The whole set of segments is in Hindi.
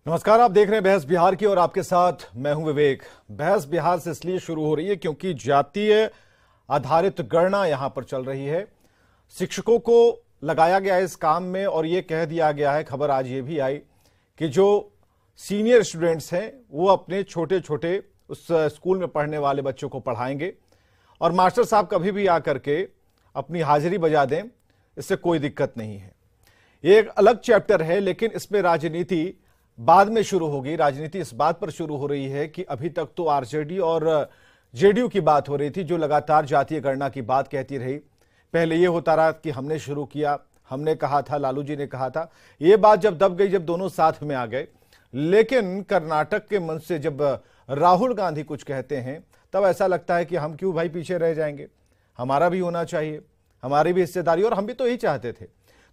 नमस्कार, आप देख रहे हैं बहस बिहार की और आपके साथ मैं हूं विवेक। बहस बिहार से इसलिए शुरू हो रही है क्योंकि जातीय आधारित गणना यहां पर चल रही है। शिक्षकों को लगाया गया इस काम में और ये कह दिया गया है, खबर आज ये भी आई कि जो सीनियर स्टूडेंट्स हैं वो अपने छोटे छोटे उस स्कूल में पढ़ने वाले बच्चों को पढ़ाएंगे और मास्टर साहब कभी भी आकर के अपनी हाजिरी बजा दें, इससे कोई दिक्कत नहीं है। ये एक अलग चैप्टर है, लेकिन इसमें राजनीति बाद में शुरू होगी। राजनीति इस बात पर शुरू हो रही है कि अभी तक तो आरजेडी और जेडीयू की बात हो रही थी, जो लगातार जातीय गणना की बात कहती रही। पहले ये होता रहा कि हमने शुरू किया, हमने कहा था, लालू जी ने कहा था। ये बात जब दब गई, जब दोनों साथ में आ गए। लेकिन कर्नाटक के मंच से जब राहुल गांधी कुछ कहते हैं तब ऐसा लगता है कि हम क्यों भाई पीछे रह जाएंगे, हमारा भी होना चाहिए, हमारी भी हिस्सेदारी, और हम भी तो यही चाहते थे।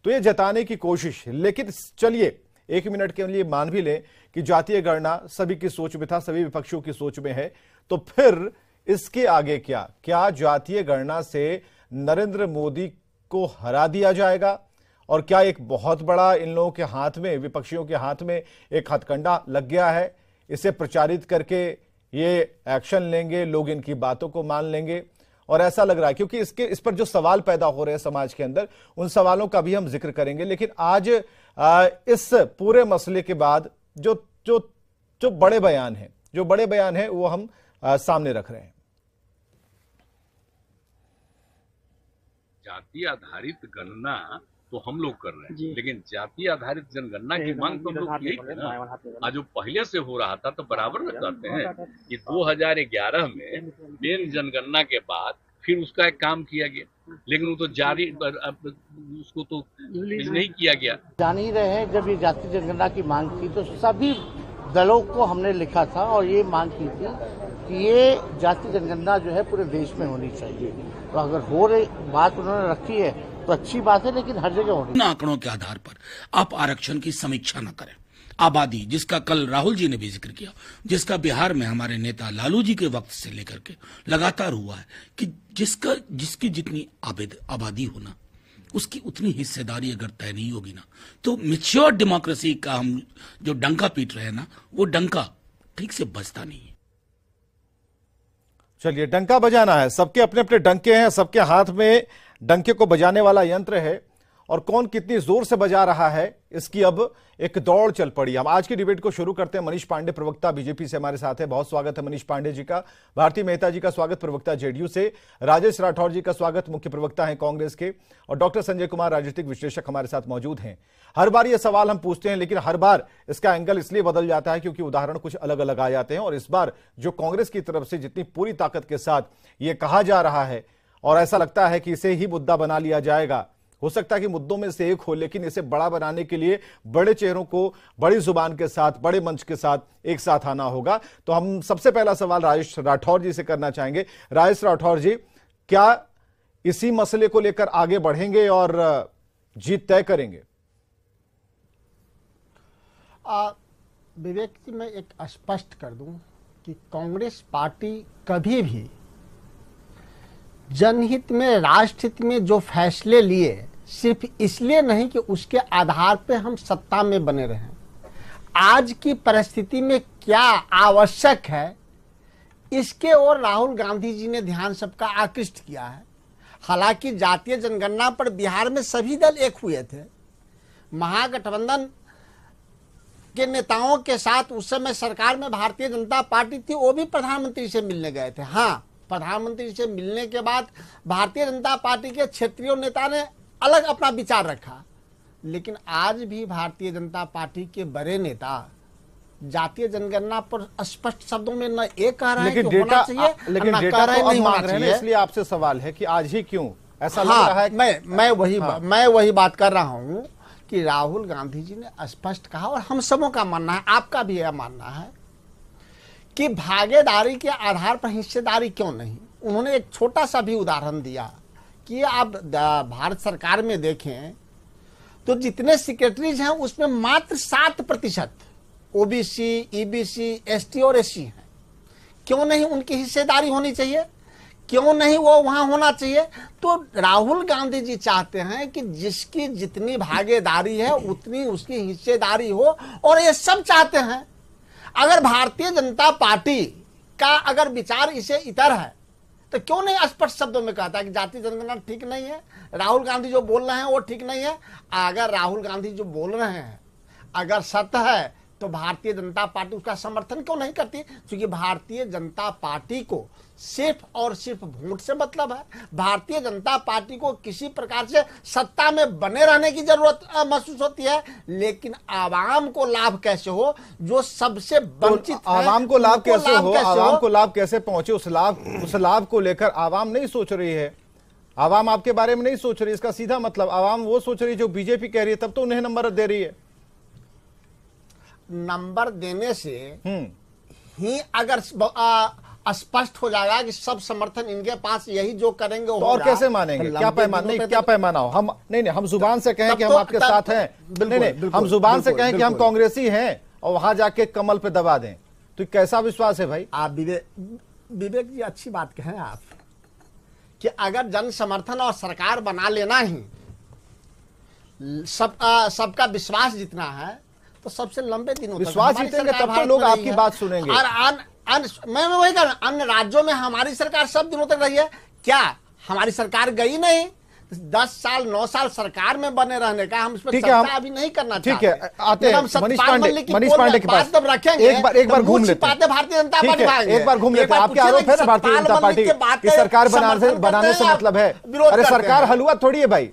तो ये जताने की कोशिश। लेकिन चलिए एक मिनट के लिए मान भी लें कि जातीय गणना सभी की सोच में था, सभी विपक्षियों की सोच में है, तो फिर इसके आगे क्या जातीय गणना से नरेंद्र मोदी को हरा दिया जाएगा? और क्या एक बहुत बड़ा इन लोगों के हाथ में, विपक्षियों के हाथ में एक हथकंडा लग गया है? इसे प्रचारित करके ये एक्शन लेंगे, लोग इनकी बातों को मान लेंगे? और ऐसा लग रहा है क्योंकि इस पर जो सवाल पैदा हो रहे हैं समाज के अंदर, उन सवालों का भी हम जिक्र करेंगे। लेकिन आज इस पूरे मसले के बाद जो बड़े बयान हैं वो हम सामने रख रहे हैं। जाति आधारित गणना तो हम लोग कर रहे हैं, लेकिन जाति आधारित जनगणना की मांग तो हम लोग यही थे ना। आज जो पहले से हो रहा था तो बराबर में कहते हैं कि 2011 में मेन जनगणना के बाद फिर उसका एक काम किया गया, लेकिन वो तो जारी उसको तो नहीं किया गया। जान ही रहे हैं, जब ये जाति जनगणना की मांग थी तो सभी दलों को हमने लिखा था और ये मांग की थी कि ये जाति जनगणना जो है पूरे देश में होनी चाहिए। तो अगर हो रही बात उन्होंने रखी है तो अच्छी बात है, लेकिन हर जगह होनी। आंकड़ों के आधार पर आप आरक्षण की समीक्षा न करें। आबादी, जिसका कल राहुल जी ने भी जिक्र किया, जिसका बिहार में हमारे नेता लालू जी के वक्त से लेकर के लगातार हुआ है कि जिसकी जितनी आबादी होना, उसकी उतनी हिस्सेदारी अगर तय नहीं होगी ना, तो मैच्योर डेमोक्रेसी का हम जो डंका पीट रहे हैं ना, वो डंका ठीक से बजता नहीं है। चलिए, डंका बजाना है, सबके अपने अपने डंके हैं, सबके हाथ में डंके को बजाने वाला यंत्र है, और कौन कितनी जोर से बजा रहा है इसकी अब एक दौड़ चल पड़ी। हम आज की डिबेट को शुरू करते हैं। मनीष पांडे प्रवक्ता बीजेपी से हमारे साथ है, बहुत स्वागत है मनीष पांडे जी का। भारती मेहता जी का स्वागत, प्रवक्ता जेडीयू से। राजेश राठौर जी का स्वागत, मुख्य प्रवक्ता हैं कांग्रेस के। और डॉक्टर संजय कुमार, राजनीतिक विश्लेषक, हमारे साथ मौजूद हैं। हर बार ये सवाल हम पूछते हैं, लेकिन हर बार इसका एंगल इसलिए बदल जाता है क्योंकि उदाहरण कुछ अलग अलग आ जाते हैं। और इस बार जो कांग्रेस की तरफ से जितनी पूरी ताकत के साथ ये कहा जा रहा है और ऐसा लगता है कि इसे ही मुद्दा बना लिया जाएगा, हो सकता है कि मुद्दों में से एक हो, लेकिन इसे बड़ा बनाने के लिए बड़े चेहरों को बड़ी जुबान के साथ, बड़े मंच के साथ एक साथ आना होगा। तो हम सबसे पहला सवाल राजेश राठौर जी से करना चाहेंगे। राजेश राठौर जी, क्या इसी मसले को लेकर आगे बढ़ेंगे और जीत तय करेंगे? विवेक जी, मैं एक स्पष्ट कर दूं कि कांग्रेस पार्टी कभी भी जनहित में, राष्ट्रहित में जो फैसले लिए, सिर्फ इसलिए नहीं कि उसके आधार पे हम सत्ता में बने रहें। आज की परिस्थिति में क्या आवश्यक है, इसके ओर राहुल गांधी जी ने ध्यान सबका आकृष्ट किया है। हालांकि जातीय जनगणना पर बिहार में सभी दल एक हुए थे। महागठबंधन के नेताओं के साथ उस समय सरकार में भारतीय जनता पार्टी थी, वो भी प्रधानमंत्री से मिलने गए थे। हाँ, प्रधानमंत्री से मिलने के बाद भारतीय जनता पार्टी के क्षेत्रीय नेता ने अलग अपना विचार रखा, लेकिन आज भी भारतीय जनता पार्टी के बड़े नेता जातीय जनगणना पर स्पष्ट शब्दों में न ये कह रहे हैं कि होना चाहिए, लेकिन डेटा तो नहीं मांग रहे हैं। इसलिए आपसे सवाल है कि आज ही क्यों ऐसा लग रहा है? मैं वही बात कर रहा हूं कि राहुल गांधी जी ने स्पष्ट कहा, और हम सबों का मानना है, आपका भी यह मानना है कि भागीदारी के आधार पर हिस्सेदारी क्यों नहीं। उन्होंने एक छोटा सा भी उदाहरण दिया कि आप भारत सरकार में देखें तो जितने सेक्रेटरीज हैं उसमें मात्र 7% ओबीसी, ईबीसी, एसटी और एससी हैं। क्यों नहीं उनकी हिस्सेदारी होनी चाहिए? क्यों नहीं वो वहां होना चाहिए? तो राहुल गांधी जी चाहते हैं कि जिसकी जितनी भागीदारी है उतनी उसकी हिस्सेदारी हो, और ये सब चाहते हैं। अगर भारतीय जनता पार्टी का अगर विचार इसे इतर है तो क्यों नहीं स्पष्ट शब्दों में कहता है कि जातीय जनगणना ठीक नहीं है, राहुल गांधी जो बोल रहे हैं वो ठीक नहीं है? अगर राहुल गांधी जो बोल रहे हैं अगर सत्य है तो भारतीय जनता पार्टी उसका समर्थन क्यों नहीं करती? क्योंकि भारतीय जनता पार्टी को सिर्फ और सिर्फ वोट से मतलब है। भारतीय जनता पार्टी को किसी प्रकार से सत्ता में बने रहने की जरूरत महसूस होती है, लेकिन आवाम को लाभ कैसे हो, जो सबसे वंचित तो आवाम को लाभ कैसे हो, आवाम को लाभ कैसे पहुंचे, उस लाभ को लेकर आवाम नहीं सोच रही है। आवाम आपके बारे में नहीं सोच रही। इसका सीधा मतलब आवाम वो सोच रही है जो बीजेपी कह रही है, तब तो उन्हें नंबर दे रही है। नंबर देने से ही अगर स्पष्ट हो जाएगा कि सब समर्थन इनके पास, यही जो करेंगे तो और कैसे मानेंगे? क्या पैमाना? नहीं, क्या पैमाना हो? हम नहीं, हम जुबान से कहें कि हम आपके साथ हैं, नहीं, हम जुबान से कहें कि हम कांग्रेसी हैं और वहां जाके कमल पे दबा दें, तो कैसा विश्वास है भाई? आप विवेक जी अच्छी बात कहें आप कि अगर जन समर्थन और सरकार बना लेना ही सबका विश्वास जितना है तो सबसे लंबे दिनों तक विश्वास जीतेंगे तब तो लोग आपकी बात सुनेंगे। और मैं वही कह रहा हूं, अन्य राज्यों में हमारी सरकार सब दिनों तक रही है, क्या हमारी सरकार गई नहीं? 10 साल 9 साल सरकार में बने रहने का हम इस पर चर्चा अभी नहीं करना चाहते। ठीक है, आते हैं मनीष पांडे के पास। तब रखेंगे एक बार घूम लेते हैं। भारतीय जनता पार्टी एक बार घूम लेते हैं। आपके आरोप है ना भारतीय जनता पार्टी की सरकार बनाने से मतलब है? अरे सरकार हलवा थोड़ी है भाई,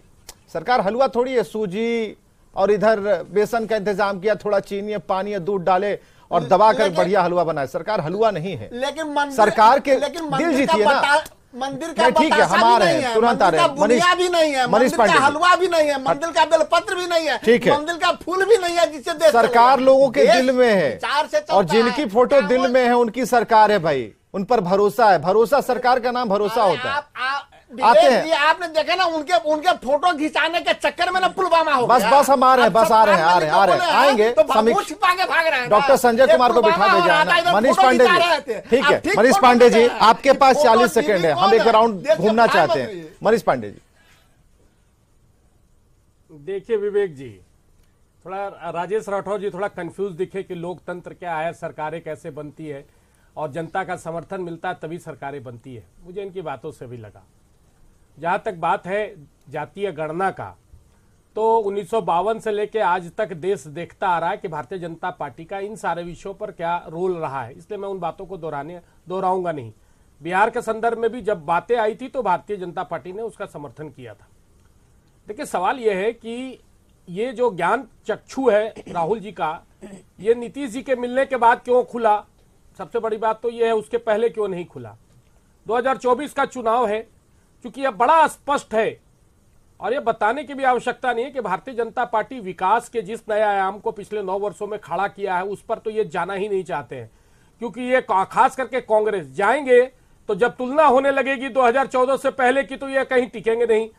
सरकार हलवा थोड़ी है। सूजी और इधर बेसन का इंतजाम किया, थोड़ा चीनी पानी दूध डाले और दबा कर बढ़िया हलवा बनाए। सरकार हलवा नहीं है, लेकिन सरकार के दिल जीतिए ना। मंदिर का ठीक है, हम आ रहे हैं, तुरंत आ रहे हैं। बुनिया भी नहीं है, मनीष मंदिर का हलवा भी नहीं है, मंदिर का बेलपत्र भी नहीं है, ठीक है, मंदिर का फूल भी नहीं है, जिससे सरकार लोगों के दिल में है और जिनकी फोटो दिल में है उनकी सरकार है भाई, उन पर भरोसा है। भरोसा, सरकार का नाम भरोसा होता है। आते हैं, आपने देखा ना उनके फोटो खिंचाने के चक्कर में ना पुलवामा हो गया। बस हम आ रहे हैं, बस आ रहे हैं, आएंगे। छिपा के भाग रहे हैं। डॉक्टर संजय कुमार को बिठा दे जाना। मनीष पांडे जी, ठीक है, मनीष पांडे जी आपके पास 40 सेकंड है, हम एक राउंड घूमना चाहते हैं। मनीष पांडे जी, देखिए विवेक जी, थोड़ा राजेश राठौर जी थोड़ा कंफ्यूज दिखे कि लोकतंत्र क्या है, सरकारें कैसे बनती है और जनता का समर्थन मिलता है तभी सरकारें बनती है। मुझे इनकी बातों से भी लगा। जहां तक बात है जातीय गणना का, तो 1952 से लेकर आज तक देश देखता आ रहा है कि भारतीय जनता पार्टी का इन सारे विषयों पर क्या रोल रहा है, इसलिए मैं उन बातों को दोहराऊंगा नहीं। बिहार के संदर्भ में भी जब बातें आई थी तो भारतीय जनता पार्टी ने उसका समर्थन किया था। देखिए सवाल यह है कि ये जो ज्ञान चक्षु है राहुल जी का, ये नीतीश जी के मिलने के बाद क्यों खुला? सबसे बड़ी बात तो यह है, उसके पहले क्यों नहीं खुला? 2024 का चुनाव है, क्योंकि यह बड़ा स्पष्ट है और यह बताने की भी आवश्यकता नहीं है कि भारतीय जनता पार्टी विकास के जिस नए आयाम को पिछले 9 वर्षों में खड़ा किया है उस पर तो ये जाना ही नहीं चाहते हैं, क्योंकि ये खास करके कांग्रेस जाएंगे तो जब तुलना होने लगेगी 2014 से पहले की तो ये कहीं टिकेंगे नहीं,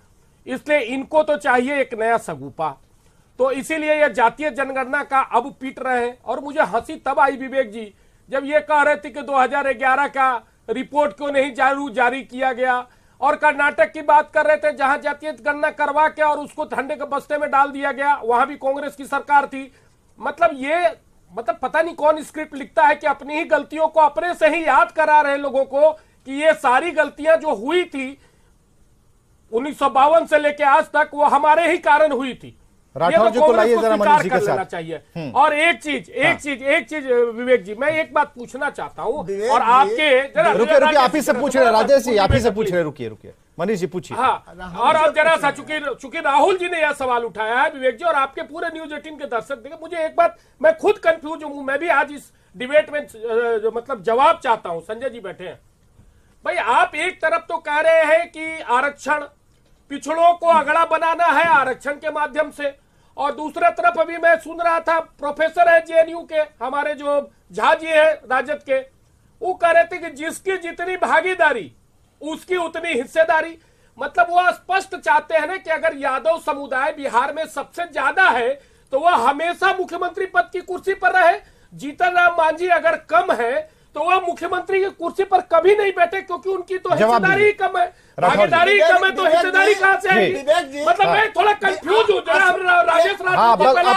इसलिए इनको तो चाहिए एक नया सगुपा। तो इसीलिए यह जातीय जनगणना का अब पीट रहे हैं। और मुझे हंसी तब आई विवेक जी जब ये कह रहे थे कि 2011 का रिपोर्ट क्यों नहीं जारी किया गया, और कर्नाटक की बात कर रहे थे जहां जातीय गणना करवा के और उसको ठंडे के बस्ते में डाल दिया गया, वहां भी कांग्रेस की सरकार थी। मतलब पता नहीं कौन स्क्रिप्ट लिखता है कि अपनी ही गलतियों को अपने से ही याद करा रहे लोगों को कि ये सारी गलतियां जो हुई थी 1952 से लेकर आज तक वो हमारे ही कारण हुई थी। राठौर जी को लाइए जरा मनीष जी के साथ। चाहिए। और एक चीज विवेक जी, मैं एक बात पूछना चाहता हूँ और आपके रुकिए आप ही से पूछ रहे, राजेश जी आप ही से पूछ रहे, रुकिए मनीष जी पूछिए। हाँ, और अब जरा सा चूंकि राहुल जी ने यह सवाल उठाया है विवेक जी, और आपके पूरे न्यूज 18 के दर्शक देखें, मुझे एक बात, मैं खुद कंफ्यूज हूँ, मैं भी आज इस डिबेट में मतलब जवाब चाहता हूँ। संजय जी बैठे हैं भाई, आप एक तरफ तो कह रहे हैं कि आरक्षण, पिछड़ों को अगड़ा बनाना है आरक्षण के माध्यम से, और दूसरा तरफ अभी मैं सुन रहा था प्रोफेसर है जेएनयू के हमारे जो झा जी है राजद के, वो कह रहे थे कि जिसकी जितनी भागीदारी उसकी उतनी हिस्सेदारी। मतलब वो स्पष्ट चाहते हैं ना कि अगर यादव समुदाय बिहार में सबसे ज्यादा है तो वह हमेशा मुख्यमंत्री पद की कुर्सी पर रहे, जीतन राम मांझी अगर कम है तो वह मुख्यमंत्री की कुर्सी पर कभी नहीं बैठे, क्योंकि उनकी तो हिस्सेदारी ही कम है, भागीदारी कम है, तो हिस्सेदारी कहाँ से आएगी? मतलब मैं थोड़ा कंफ्यूज हूँ। राजेश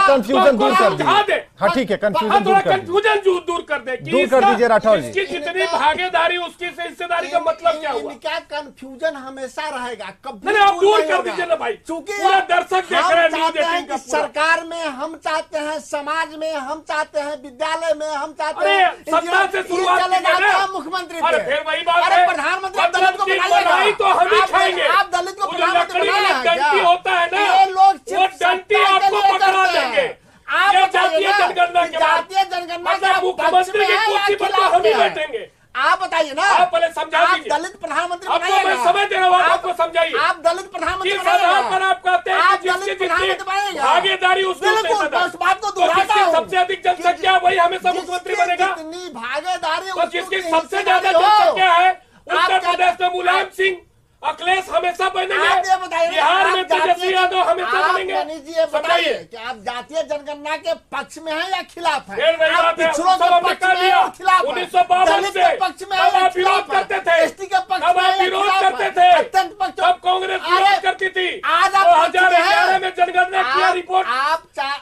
कंफ्यूजन दूर कर दे। हाँ ठीक है, कंफ्यूजन दूर कर दे, दूर कर दीजिए राठौर जी। इसकी जितनी भागीदारी उसकी से हिस्सेदारी का मतलब क्या हुआ? क्या कंफ्यूजन हमेशा रहेगा, कभी नहीं आप दूर कर दीजिए ना भाई, चूंकि पूरा दर्शक देख रहे हैं। सरकार में हम चाहते हैं, समाज में हम चाहते हैं, विद्यालय में हम चाहते हैं, सत्ता से शुरुआत चले जाते हैं मुख्यमंत्री। अरे फिर वही बात है, प्रधानमंत्री दलित को बनाइए तो हम ही खाएंगे। आप दलित को प्रधानमंत्री डंटी होता है ना, ये लोग वो डंटी आपको पकड़ा देंगे। आप जातीय जनगणना के बाद मुख्यमंत्री की कुर्सी पर तो हम ही बैठेंगे। आप बताइए ना, आप पहले समझा दीजिए। दलित प्रधानमंत्री आपको मैं समय दे रहा हूँ, आपको समझाइए। आप दलित प्रधानमंत्री किस आधार पर आप कहते हैं कि जिसकी भागीदारी उसको बात को दोहराता हूं, सबसे अधिक जनसंख्या वही हमेशा मुख्यमंत्री बनेगा? कितनी भागीदारी, तो जिसकी सबसे ज्यादा जनसंख्या है उत्तर प्रदेश में मुलायम सिंह, अखिलेश हमेशा बनेंगे, बिहार में तेजस्वी यादव हमेशा बनेंगे। बताइए कि आप जातीय जनगणना के पक्ष में हैं या खिलाफ हैं? आप पिछड़ों के पक्ष में हैं और खिलाफ हैं? 1952 से पक्ष में हैं, विरोध करते थे, एसटी के पक्ष में विरोध करते थे, अत्यंत पक्ष, तब कांग्रेस विरोध करती थी। आज आप 2011 में जनगणना किया रिपोर्ट,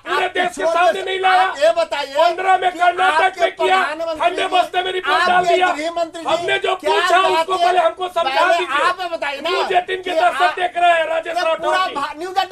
पूरे देश के सामने नहीं लाया। ये बताइए 15 में कर्नाटक में किया, ठंडे बस्ते में रिपोर्ट डाल दिया। हमने जो पूछा उसको पहले हमको समझा दीजिए। आप बताइए न्यूज 18 के दर्शक देख रहे हैं, राजेश राठौर जी न्यूज 18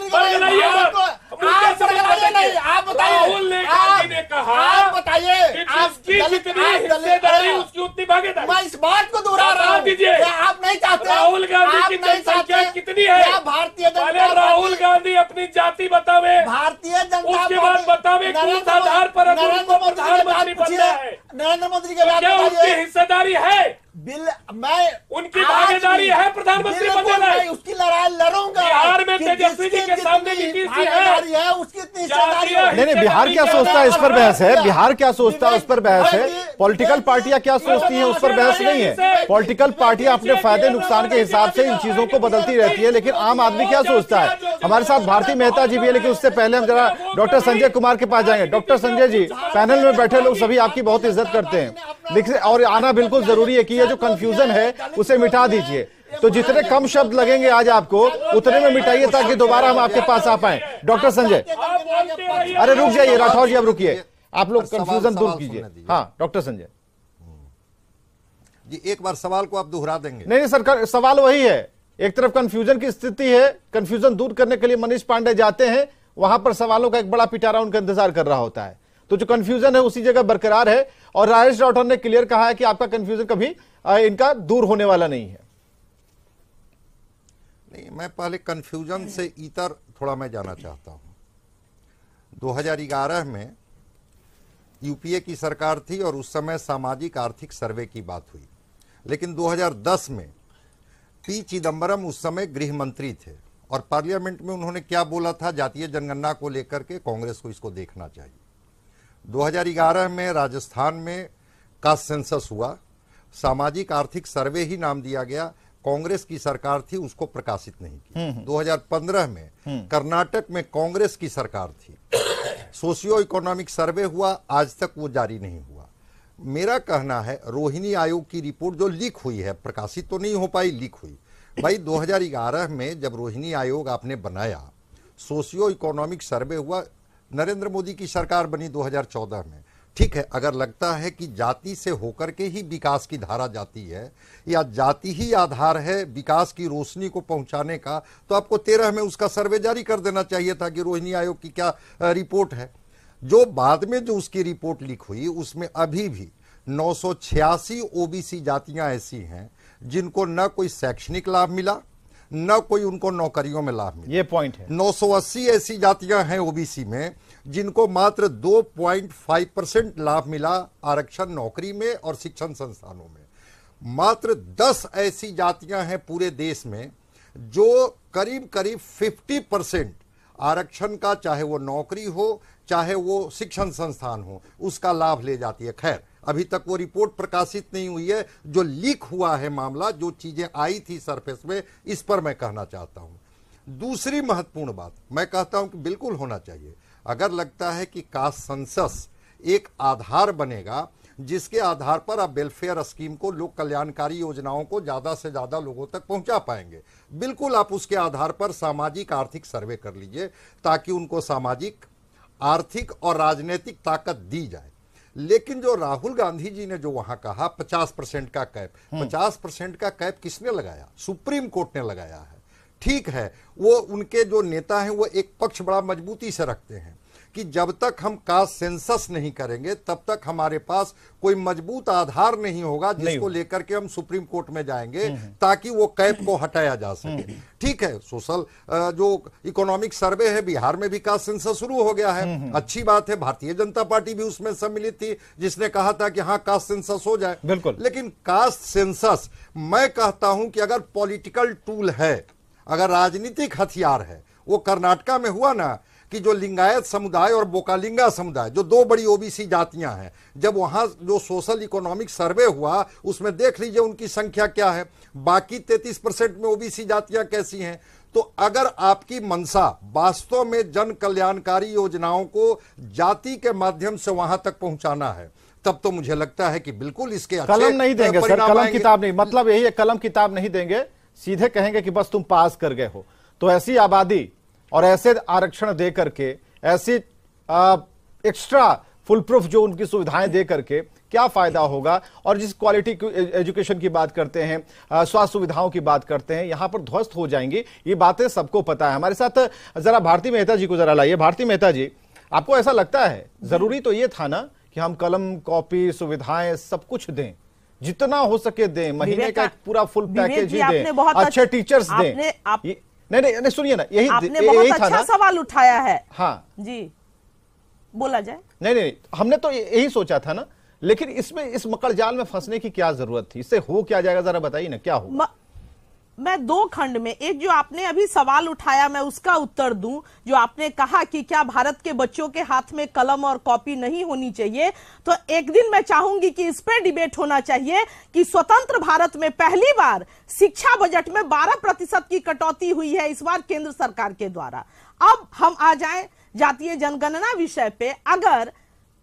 आप बताइए। राहुल गांधी ने कहा, आप बताइए जिसकी जितनी हिस्सेदारी उसकी उतनी भागीदारी। मैं इस बात को दोहरा रहा हूं, दीजिए आप नहीं चाहते। राहुल गांधी की जनसंख्या कितनी है? भारतीय पहले राहुल गांधी अपनी जाति बतावे, भारतीय जनता उसके बाद बतावे किस आधार पर उनको प्रधानमंत्री बनना है। नरेंद्र मोदी के बाद क्या उसकी हिस्सेदारी है? बिल मैं उनकी भागीदारी है प्रधानमंत्री बनने में? उसकी लड़ाई लड़ूंगा। बिहार में तेजस्वी जी के सामने नीतीश जी है, उसकी इतनी हिस्सेदारी है। नहीं, बिहार क्या सोचता है इस पर बहस है, बिहार क्या सोचता है उस पर बहस है। पॉलिटिकल पार्टियां क्या सोचती हैं उस पर बहस नहीं है। पॉलिटिकल पार्टियां अपने फायदे नुकसान के हिसाब से इन चीजों को बदलती रहती है, लेकिन आम आदमी क्या सोचता है। हमारे साथ भारती मेहता जी भी है, लेकिन उससे पहले हम जरा डॉक्टर संजय कुमार के पास जाएंगे। डॉक्टर संजय जी, पैनल में बैठे लोग सभी आपकी बहुत इज्जत करते हैं, और आना बिल्कुल जरूरी है कि ये जो कंफ्यूजन है उसे मिटा दीजिए। तो जितने कम शब्द लगेंगे आज आपको उतने में मिटाइए, ताकि दोबारा हम आपके पास आ पाए। डॉक्टर संजय, अरे रुक जाइए राठौर जी, अब रुकिए, आप लोग कंफ्यूजन दूर कीजिए। हाँ डॉक्टर संजय जी, एक बार सवाल को आप दोहरा देंगे? नहीं सरकार, सवाल वही है। एक तरफ कंफ्यूजन की स्थिति है, कंफ्यूजन दूर करने के लिए मनीष पांडे जाते हैं, वहां पर सवालों का एक बड़ा पिटारा उनका इंतजार कर रहा होता है। तो जो कंफ्यूजन है उसी जगह बरकरार है, और राजेश राठौर ने क्लियर कहा है कि आपका कंफ्यूजन कभी इनका दूर होने वाला नहीं है। नहीं, मैं पहले कंफ्यूजन से इतर थोड़ा मैं जाना चाहता हूं। 2011 में यूपीए की सरकार थी और उस समय सामाजिक आर्थिक सर्वे की बात हुई, लेकिन 2010 में पी चिदम्बरम उस समय गृह मंत्री थे और पार्लियामेंट में उन्होंने क्या बोला था जातीय जनगणना को लेकर के, कांग्रेस को इसको देखना चाहिए। 2011 में राजस्थान में कास्ट सेंसस हुआ, सामाजिक आर्थिक सर्वे ही नाम दिया गया, कांग्रेस की सरकार थी, उसको प्रकाशित नहीं किया। 2015 में कर्नाटक में कांग्रेस की सरकार थी, सोशियो इकोनॉमिक सर्वे हुआ, आज तक वो जारी नहीं हुआ। मेरा कहना है रोहिणी आयोग की रिपोर्ट जो लीक हुई है, प्रकाशित तो नहीं हो पाई, लीक हुई भाई। 2011 में जब रोहिणी आयोग आपने बनाया, सोशियो इकोनॉमिक सर्वे हुआ, नरेंद्र मोदी की सरकार बनी 2014 में। ठीक है, अगर लगता है कि जाति से होकर के ही विकास की धारा जाती है या जाति ही आधार है विकास की रोशनी को पहुंचाने का, तो आपको 13 में उसका सर्वे जारी कर देना चाहिए था कि रोहिणी आयोग की क्या रिपोर्ट है। जो बाद में जो उसकी रिपोर्ट लीक हुई उसमें अभी भी 986 ओबीसी जातियां ऐसी हैं जिनको न कोई शैक्षणिक लाभ मिला, न कोई उनको नौकरियों में लाभ मिला। ये पॉइंट है। 980 ऐसी जातियां हैं ओबीसी में जिनको मात्र 2.5% लाभ मिला आरक्षण नौकरी में और शिक्षण संस्थानों में। मात्र 10 ऐसी जातियां हैं पूरे देश में जो करीब करीब 50% आरक्षण का, चाहे वो नौकरी हो चाहे वो शिक्षण संस्थान हो, उसका लाभ ले जाती है। खैर, अभी तक वो रिपोर्ट प्रकाशित नहीं हुई है, जो लीक हुआ है मामला, जो चीजें आई थी सरफेस में, इस पर मैं कहना चाहता हूं। दूसरी महत्वपूर्ण बात मैं कहता हूं कि बिल्कुल होना चाहिए। अगर लगता है कि कास्ट सेंसस एक आधार बनेगा जिसके आधार पर आप वेलफेयर स्कीम को, लोक कल्याणकारी योजनाओं को ज्यादा से ज्यादा लोगों तक पहुंचा पाएंगे। बिल्कुल आप उसके आधार पर सामाजिक आर्थिक सर्वे कर लीजिए ताकि उनको सामाजिक, आर्थिक और राजनीतिक ताकत दी जाए। लेकिन जो राहुल गांधी जी ने जो वहां कहा 50% का कैप, 50% का कैप किसने लगाया? सुप्रीम कोर्ट ने लगाया है। ठीक है, वो उनके जो नेता हैं वो एक पक्ष बड़ा मजबूती से रखते हैं कि जब तक हम कास्ट सेंसस नहीं करेंगे तब तक हमारे पास कोई मजबूत आधार नहीं होगा जिसको लेकर के हम सुप्रीम कोर्ट में जाएंगे ताकि वो कैप को हटाया जा सके। ठीक है, सोशल जो इकोनॉमिक सर्वे है, बिहार में भी कास्ट सेंसस शुरू हो गया है, अच्छी बात है। भारतीय जनता पार्टी भी उसमें सम्मिलित थी जिसने कहा था कि हाँ कास्ट सेंसस हो जाए। बिल्कुल। लेकिन कास्ट सेंसस मैं कहता हूं कि अगर पॉलिटिकल टूल है, अगर राजनीतिक हथियार है, वो कर्नाटका में हुआ ना कि जो लिंगायत समुदाय और बोकालिंगा समुदाय, जो दो बड़ी ओबीसी जातियां हैं, जब वहां जो सोशल इकोनॉमिक सर्वे हुआ उसमें देख लीजिए उनकी संख्या क्या है, बाकी 33% में ओबीसी जातियां कैसी हैं। तो अगर आपकी मंशा वास्तव में जन कल्याणकारी योजनाओं को जाति के माध्यम से वहां तक पहुंचाना है, तब तो मुझे लगता है कि बिल्कुल इसके अच्छे कलम नहीं देंगे सर, कलम किताब नहीं, मतलब यही है, कलम किताब नहीं देंगे, सीधे कहेंगे कि बस तुम पास कर गए हो। तो ऐसी आबादी और ऐसे आरक्षण दे करके, ऐसी एक्स्ट्रा फुल प्रूफ जो उनकी सुविधाएं दे करके क्या फायदा होगा? और जिस क्वालिटी एजुकेशन की बात करते हैं, स्वास्थ्य सुविधाओं की बात करते हैं, यहां पर ध्वस्त हो जाएंगी। ये बातें सबको पता है। हमारे साथ जरा भारती मेहता जी को जरा लाइए। भारती मेहता जी, आपको ऐसा लगता है जरूरी तो ये था ना कि हम कलम, कॉपी, सुविधाएं सब कुछ दें, जितना हो सके दें, महीने का एक पूरा फुल पैकेज ही दें, अच्छे टीचर्स दें? नहीं सुनिए ना, आपने बहुत अच्छा सवाल उठाया है। हाँ जी, बोला जाए। नहीं, हमने तो यही सोचा था ना, लेकिन इसमें इस मकड़जाल में फंसने की क्या जरूरत थी? इससे हो क्या जाएगा, जरा बताइए ना, क्या हो? मैं दो खंड में, एक जो आपने अभी सवाल उठाया मैं उसका उत्तर दूं। जो आपने कहा कि क्या भारत के बच्चों के हाथ में कलम और कॉपी नहीं होनी चाहिए, तो एक दिन मैं चाहूंगी कि इस पे डिबेट होना चाहिए कि स्वतंत्र भारत में पहली बार शिक्षा बजट में 12% की कटौती हुई है इस बार केंद्र सरकार के द्वारा। अब हम आ जाएं जातीय जनगणना विषय पे। अगर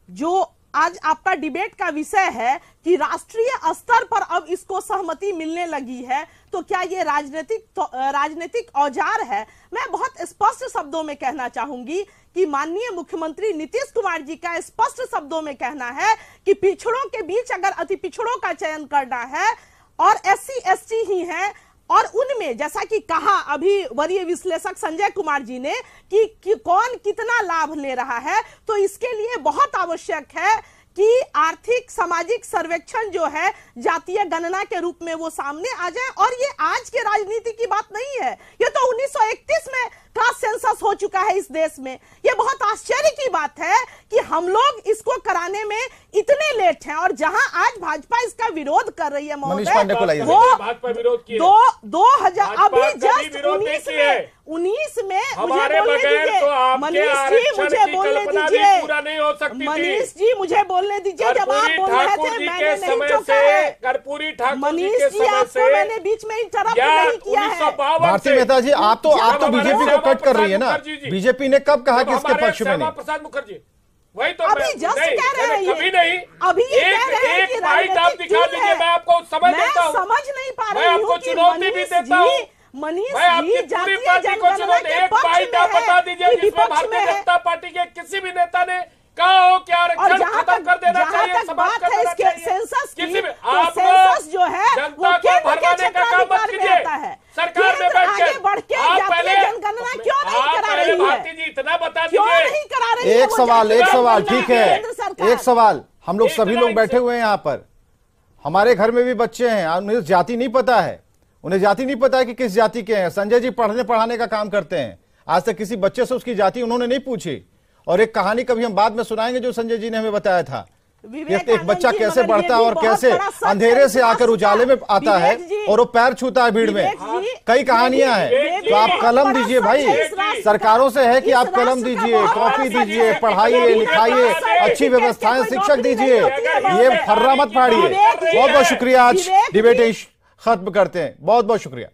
जो आज आपका डिबेट का विषय है कि राष्ट्रीय स्तर पर अब इसको सहमति मिलने लगी है, तो क्या ये राजनीतिक औजार है? मैं बहुत स्पष्ट शब्दों में कहना चाहूंगी कि माननीय मुख्यमंत्री नीतीश कुमार जी का स्पष्ट शब्दों में कहना है कि पिछड़ों के बीच अगर अति पिछड़ों का चयन करना है और SC ST ही है, और उनमें जैसा कि कहा अभी वरीय विश्लेषक संजय कुमार जी ने कि कौन कितना लाभ ले रहा है, तो इसके लिए बहुत आवश्यक है कि आर्थिक सामाजिक सर्वेक्षण जो है जातीय गणना के रूप में वो सामने आ जाए। और ये आज के राजनीति की बात नहीं है, ये तो 1931 में कास्ट सेंसस हो चुका है इस देश में। ये बहुत आश्चर्य की बात है कि हम लोग इसको कराने में इतने लेट हैं, और जहां आज भाजपा इसका विरोध कर रही है महोदय, वो भाजपा विरोध किया 2000 अभी जस्ट 19 में मुझे बोलने दीजिए मनीष जी, मुझे बोलने दीजिए मनीष जी, मुझे बोलने दीजिए। जब आप बोल रहे थे मैंने नहीं टोका है कर्पूरी ठाकुर मनीष जी, आपको मैंने बीच में इंटरप्ट नहीं किया है। भारती मेहता जी, आप तो बीजेपी को कट कर रही है ना। बीजेपी ने कब कहा कि इसके पक्ष में नहीं? प्रसाद मुखर्जी वही तो अभी जस्ट कह रहे हैं, कभी नहीं, अभी एक बाइट आप दिखा दीजिए, मैं आपको समझ देता हूँ, समझ नहीं पा रही मैं आपको चुनौती भी देता हूँ। मनीष मैं आपकी पूरी पार्टी को चुनौती, एक बाइट आप बता दीजिए जिसमें भारतीय जनता पार्टी के किसी भी नेता ने कहा हो कि आरक्षण खत्म कर देना चाहिए, समाप्त कर देना चाहिए। सेंसस किसी भी आप सेंसस जो है जनता को भरमाने का काम मत कीजिए। सरकार में बैठ के आप पहले जनगणना क्यों नहीं करा रही है? भारती जी इतना बता दीजिए। एक सवाल ठीक है, एक सवाल, हम लोग सभी लोग बैठे हुए हैं यहाँ पर, हमारे घर में भी बच्चे हैं, उन्हें जाति नहीं पता है, उन्हें जाति नहीं पता है कि किस जाति के हैं। संजय जी पढ़ने पढ़ाने का काम करते हैं, आज तक किसी बच्चे से उसकी जाति उन्होंने नहीं पूछी। और एक कहानी कभी हम बाद में सुनाएंगे जो संजय जी ने हमें बताया था, एक बच्चा कैसे बढ़ता है और कैसे अंधेरे से आकर उजाले में आता है और वो पैर छूता है भीड़ में। कई कहानियां हैं। तो आप कलम दीजिए भाई, सरकारों से है कि आप कलम दीजिए, कॉपी दीजिए, पढ़ाइए लिखाइए, अच्छी व्यवस्थाएं, शिक्षक दीजिए, ये फर्रा मत फाड़िए। बहुत बहुत शुक्रिया। आज डिबेट खत्म करते हैं। बहुत बहुत शुक्रिया।